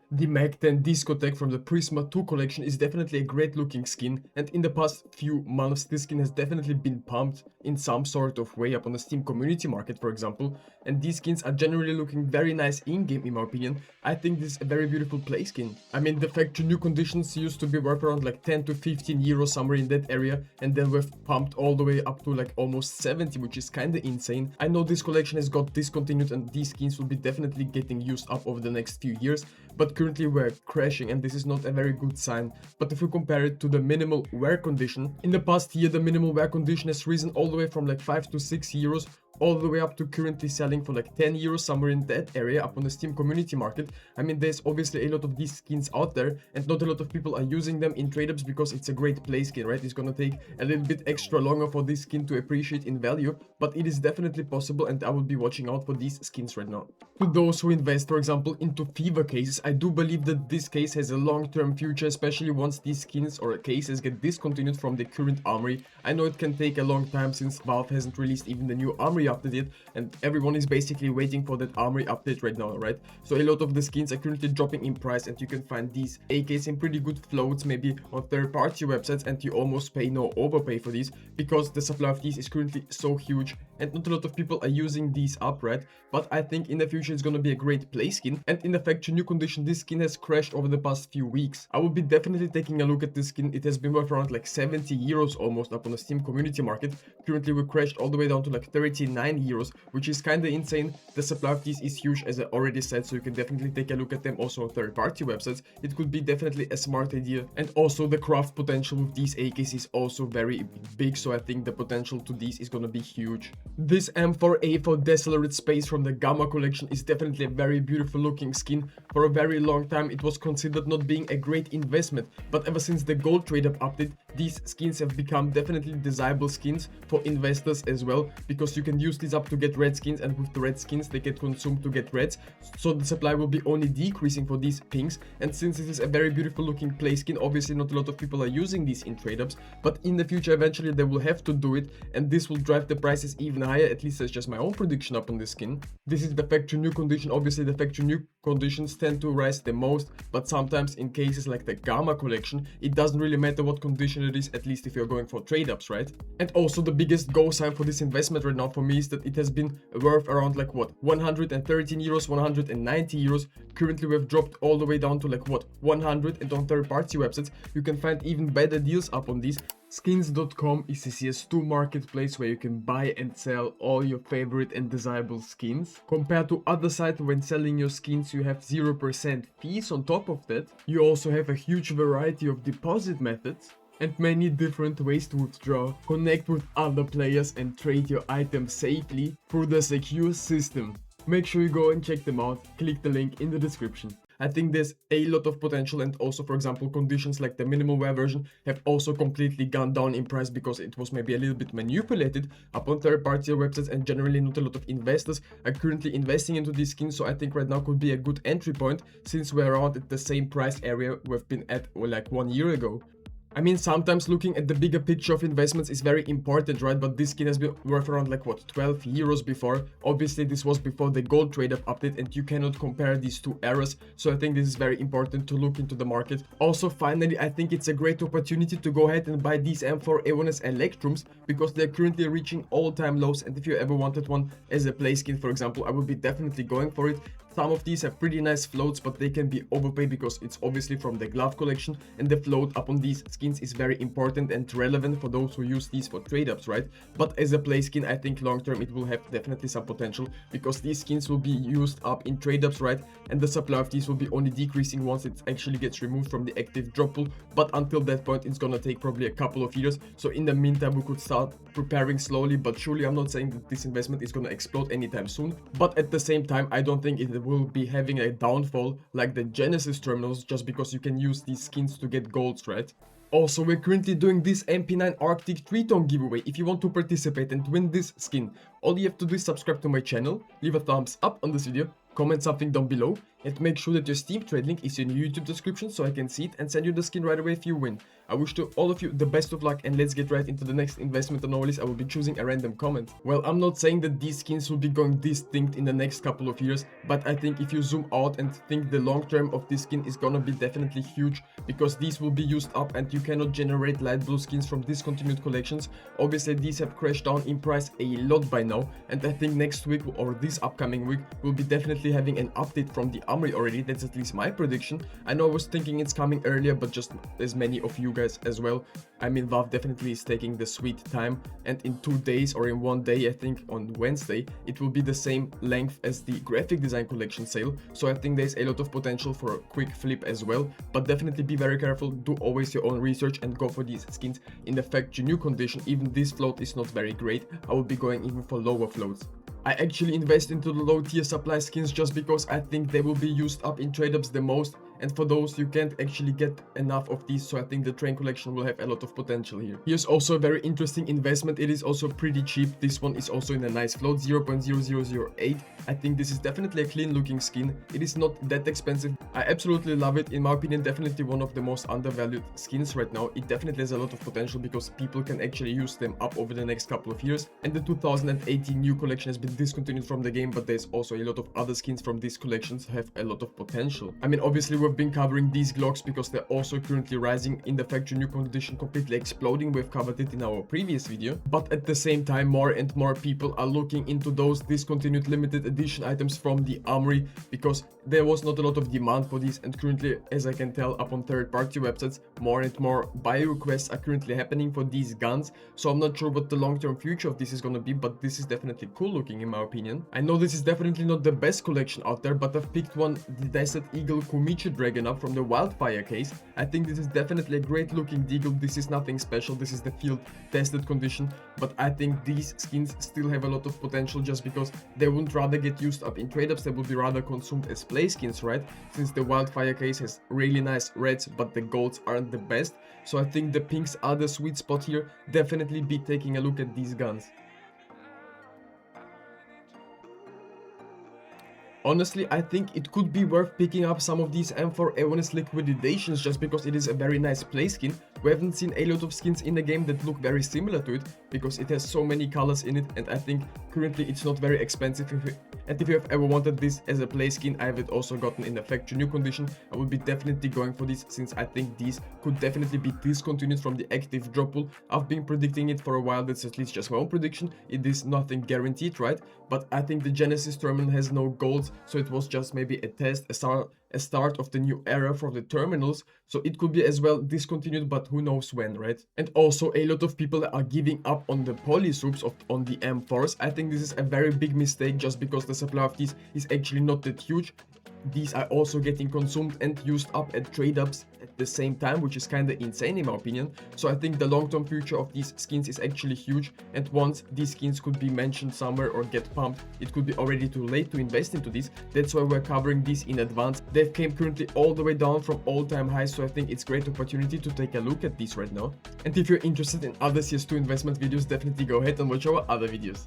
The Mag 10 Discotheque from the Prisma 2 collection is definitely a great looking skin, and in the past few months this skin has definitely been pumped in some sort of way up on the Steam community market, for example, and these skins are generally looking very nice in-game in my opinion. I think this is a very beautiful play skin. I mean, the factory new conditions used to be worth around like 10 to 15 euros somewhere in that area, and then we've pumped all the way up to like almost 70, which is kinda insane. I know this collection has got discontinued and these skins will be definitely getting used up over the next few years, but currently we're crashing and this is not a very good sign. But if we compare it to the minimal wear condition, in the past year the minimal wear condition has risen all the way from like 5 to 6 euros all the way up to currently selling for like 10 euros somewhere in that area up on the Steam community market. I mean, there's obviously a lot of these skins out there and not a lot of people are using them in trade-ups because it's a great play skin, right? It's gonna take a little bit extra longer for this skin to appreciate in value, but it is definitely possible and I will be watching out for these skins right now. To those who invest, for example, into fever cases, I do believe that this case has a long-term future, especially once these skins or cases get discontinued from the current armory. I know it can take a long time since Valve hasn't released even the new armory update yet, and everyone is basically waiting for that armory update right now, right? So a lot of the skins are currently dropping in price and you can find these AKs in pretty good floats, maybe on third-party websites, and you almost pay no overpay for these because the supply of these is currently so huge and not a lot of people are using these up, right? But I think in the future it's gonna be a great play skin, and in the factory new condition this skin has crashed over the past few weeks. I will be definitely taking a look at this skin. It has been worth around like 70 euros almost up on the Steam community market. Currently we crashed all the way down to like 39 euros, which is kinda insane. The supply of these is huge as I already said, so you can definitely take a look at them also on third-party websites. It could be definitely a smart idea, and also the craft potential with these AKs is also very big, so I think the potential to these is gonna be huge. This M4A4 Desolate Space from the Gamma collection is definitely a very beautiful looking skin. For a very long time it was considered not being a great investment, but ever since the gold trade-up update, these skins have become definitely desirable skins for investors as well, because you can use these up to get red skins, and with the red skins they get consumed to get reds, so the supply will be only decreasing for these pinks. And since this is a very beautiful looking play skin, obviously not a lot of people are using these in trade-ups, but in the future eventually they will have to do it, and this will drive the prices even higher. At least that's just my own prediction up on this skin. This is the factory new condition. Obviously the factory new conditions tend to rise the most, but sometimes in cases like the Gamma collection it doesn't really matter what condition it is, at least if you're going for trade-ups, right? And also the biggest go sign for this investment right now for me is that it has been worth around like what, 113 euros, 190 euros. Currently we've dropped all the way down to like what, 100, and on third-party websites you can find even better deals up on these. Skins.com is a CS2 marketplace where you can buy and sell all your favorite and desirable skins. Compared to other sites, when selling your skins you have 0% fees. On top of that, you also have a huge variety of deposit methods and many different ways to withdraw, connect with other players and trade your items safely through the secure system. Make sure you go and check them out. Click the link in the description. I think there's a lot of potential, and also for example conditions like the minimal wear version have also completely gone down in price because it was maybe a little bit manipulated upon third-party websites, and generally not a lot of investors are currently investing into these skins. So I think right now could be a good entry point since we're around at the same price area we've been at like 1 year ago. I mean, sometimes looking at the bigger picture of investments is very important, right? But this skin has been worth around like what, 12 euros before. Obviously this was before the gold trade-up update and you cannot compare these two eras, so I think this is very important to look into the market. Also finally, I think it's a great opportunity to go ahead and buy these M4A1-S Electrums because they're currently reaching all-time lows, and if you ever wanted one as a play skin, for example, I would be definitely going for it. Some of these have pretty nice floats, but they can be overpaid because it's obviously from the glove collection, and the float up on these skins is very important and relevant for those who use these for trade-ups, right? But as a play skin, I think long term it will have definitely some potential because these skins will be used up in trade-ups, right? And the supply of these will be only decreasing once it actually gets removed from the active drop pool, but until that point it's gonna take probably a couple of years. So in the meantime we could start preparing slowly but surely. I'm not saying that this investment is gonna explode anytime soon, but at the same time I don't think it will be having a downfall like the Genesis terminals just because you can use these skins to get golds, right? Also, we're currently doing this MP9 Arctic 3-tone giveaway. If you want to participate and win this skin, all you have to do is subscribe to my channel, leave a thumbs up on this video, comment something down below, And make sure that your Steam trade link is in your YouTube description so I can see it and send you the skin right away if you win. I wish to all of you the best of luck, and let's get right into the next investment anomalies. I will be choosing a random comment. Well, I'm not saying that these skins will be going distinct in the next couple of years, but I think if you zoom out and think the long term of this skin is gonna be definitely huge, because these will be used up and you cannot generate light blue skins from discontinued collections. Obviously these have crashed down in price a lot by now, and I think next week or this upcoming week we'll be definitely having an update from the armory already. That's at least my prediction. I know I was thinking it's coming earlier, but just as many of you guys as well. I mean, Valve definitely is taking the sweet time, and in 2 days or in 1 day, I think on Wednesday, it will be the same length as the graphic design collection sale. So I think there's a lot of potential for a quick flip as well, but definitely be very careful. Do always your own research and go for these skins in the factory new condition. Even this float is not very great. I will be going even for lower floats. I actually invest into the low tier supply skins just because I think they will be used up in trade-ups the most, and for those you can't actually get enough of these, so I think the train collection will have a lot of potential here. Here's also a very interesting investment. It is also pretty cheap. This one is also in a nice float, 0.0008. I think this is definitely a clean looking skin. It is not that expensive. I absolutely love it. In my opinion, definitely one of the most undervalued skins right now. It definitely has a lot of potential because people can actually use them up over the next couple of years. And the 2018 new collection has been discontinued from the game, but there's also a lot of other skins from these collections have a lot of potential. I mean, obviously we've been covering these Glocks because they're also currently rising in the factory new condition, completely exploding. We've covered it in our previous video, but at the same time more and more people are looking into those discontinued limited edition items from the armory, because there was not a lot of demand for these, and currently, as I can tell upon third-party websites, more and more buy requests are currently happening for these guns. So I'm not sure what the long-term future of this is gonna be, but this is definitely cool looking in my opinion. I know this is definitely not the best collection out there, but I've picked one, the Desert Eagle Kumicho Dragon up from the Wildfire case. I think this is definitely a great looking deagle. This is nothing special, this is the field tested condition, but I think these skins still have a lot of potential just because they wouldn't rather get used up in trade-ups, they would be rather consumed as play skins, right? Since the Wildfire case has really nice reds, but the golds aren't the best. So I think the pinks are the sweet spot here. Definitely be taking a look at these guns. Honestly, I think it could be worth picking up some of these M4A1-S liquidations just because it is a very nice play skin. We haven't seen a lot of skins in the game that look very similar to it because it has so many colors in it, and I think currently it's not very expensive. If you have ever wanted this as a play skin, I have it also gotten in the factory new condition. I would be definitely going for this since I think these could definitely be discontinued from the active drop pool. I've been predicting it for a while. That's at least just my own prediction. It is nothing guaranteed, right? But I think the Genesis terminal has no golds, so it was just maybe a test, a start of the new era for the terminals. So it could be as well discontinued, but who knows when, right? And also a lot of people are giving up on the poly soups on the M4s. I think this is a very big mistake just because the supply of these is actually not that huge. These are also getting consumed and used up at trade-ups at the same time, which is kind of insane in my opinion. So I think the long-term future of these skins is actually huge, and once these skins could be mentioned somewhere or get pumped, it could be already too late to invest into these. That's why we're covering these in advance. They've came currently all the way down from all-time highs, so I think it's a great opportunity to take a look at these right now. And if you're interested in other CS2 investment videos, definitely go ahead and watch our other videos.